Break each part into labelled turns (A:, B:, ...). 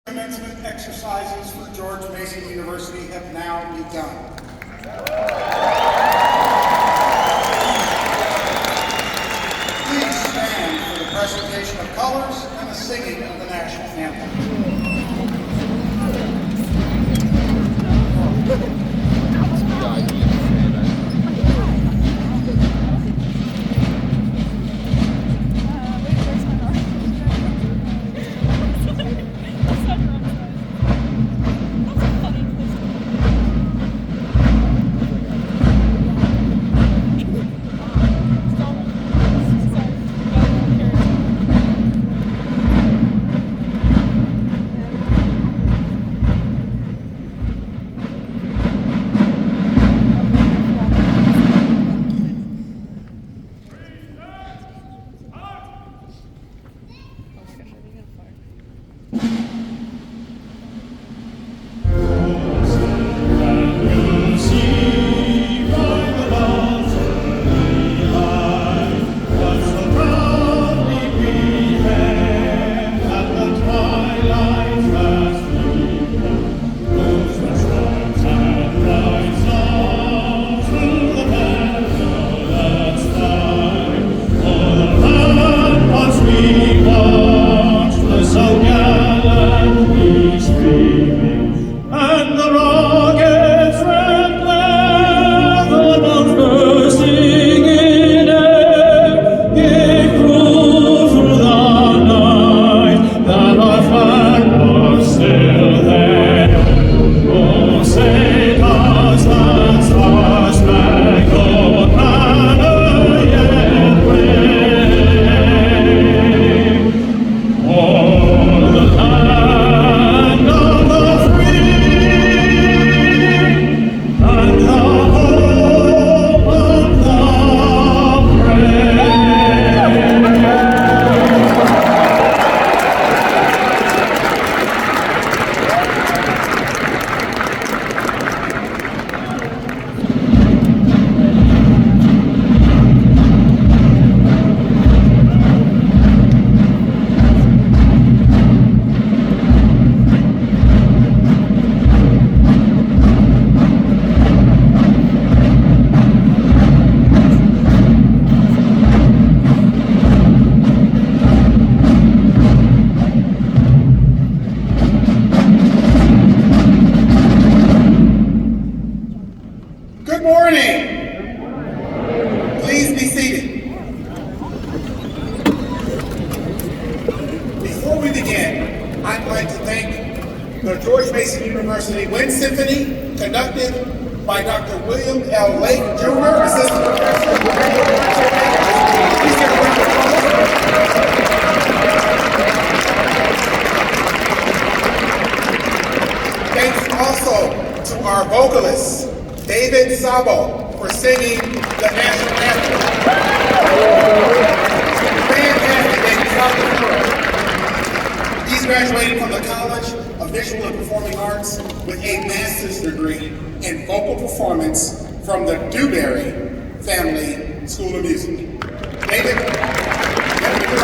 A: Commencement exercises for George Mason University have now begun. Please stand for the presentation of colors and the singing of the national anthem. Good morning. Please be seated. Before we begin, I'd like to thank the George Mason University Wind Symphony, conducted by Dr. William L. Lake, Jr., Assistant Professor of Please give a round of applause. Thanks also to our vocalists, David Sabo, for singing the national anthem. Fantastic, David Sabo. He's graduating from the College of Visual and Performing Arts with a master's degree in vocal performance from the Dewberry Family School of Music. David, will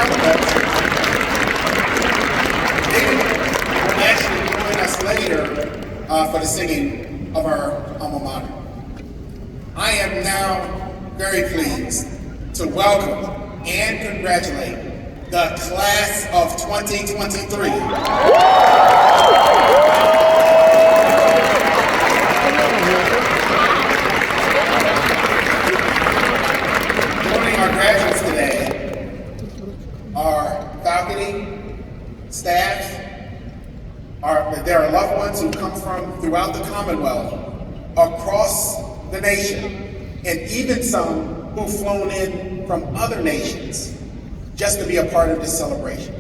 A: actually join us later for the singing of our alma mater. I am now very pleased to welcome and congratulate the class of 2023. Joining our graduates today are faculty, staff, there are loved ones who come from throughout the Commonwealth, across the nation, and even some who've flown in from other nations just to be a part of this celebration.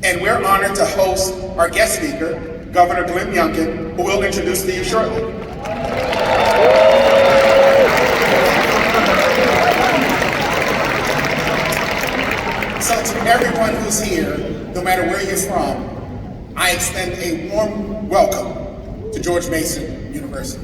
A: And we're honored to host our guest speaker, Governor Glenn Youngkin, who we'll introduce to you shortly. So to everyone who's here, no matter where you're from, I extend a warm welcome to George Mason University.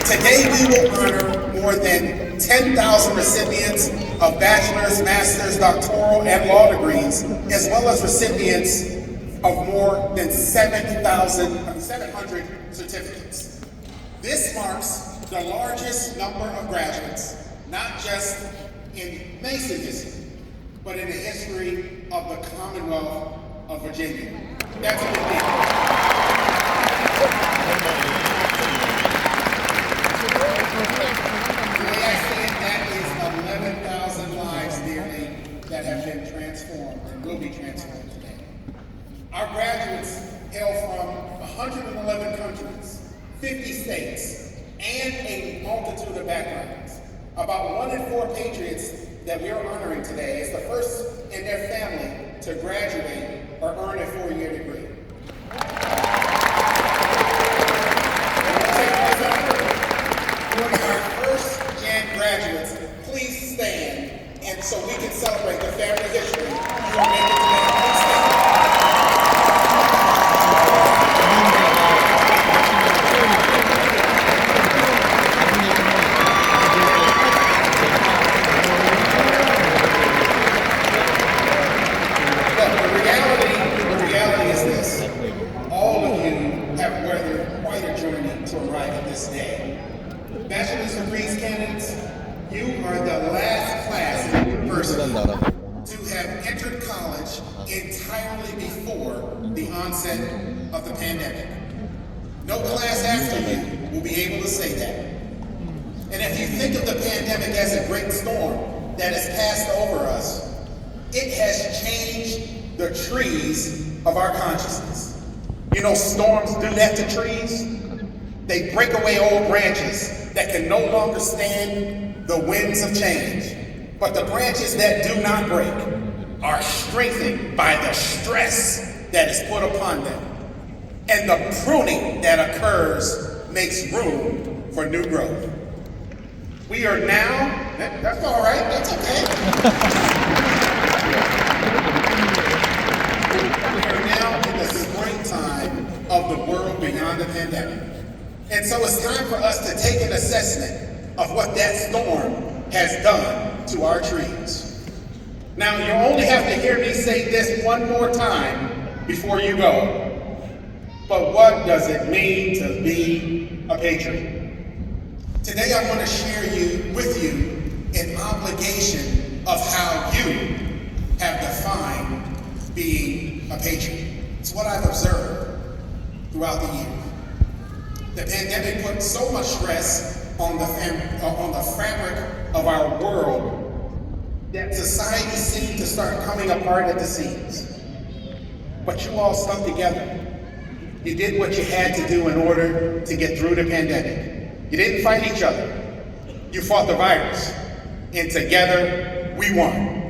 A: Today we will honor more than 10,000 recipients of bachelor's, master's, doctoral, and law degrees, as well as recipients of more than 700 certificates. This marks the largest number of graduates, not just in Mason history, but in the history of the Commonwealth of Virginia. That's a big deal. The way I say it, that is 11,000 lives nearly that have been transformed and will be transformed today. Our graduates hail from 111 countries, 50 states, and a multitude of backgrounds. About 1 in 4 patriots that we are honoring today is the first in their family to graduate or earn a 4-year degree. During our first Gen graduates, please stand, and so we can celebrate the family history you are making today. Please stand. The reality is this. All of you have weathered quite a journey to arrive at this day. Bachelor's degrees candidates, you are the last class in university to have entered college entirely before the onset of the pandemic. No class after you will be able to say that. And if you think of the pandemic as a great storm that has passed over us, it has changed the trees of our consciousness. You know, storms do that to trees. They break away old branches that can no longer stand the winds of change. But the branches that do not break are strengthened by the stress that is put upon them. And the pruning that occurs makes room for new growth. We are now, that's all right, that's okay. We are now in the springtime of the world beyond the pandemic. And so it's time for us to take an assessment of what that storm has done to our trees. Now, you only have to hear me say this one more time before you go. But what does it mean to be a patriot? Today I want to share with you an obligation of how you have defined being a patriot. It's what I've observed throughout the years. The pandemic put so much stress on the fabric of our world that society seemed to start coming apart at the seams. But you all stuck together. You did what you had to do in order to get through the pandemic. You didn't fight each other. You fought the virus. And together, we won.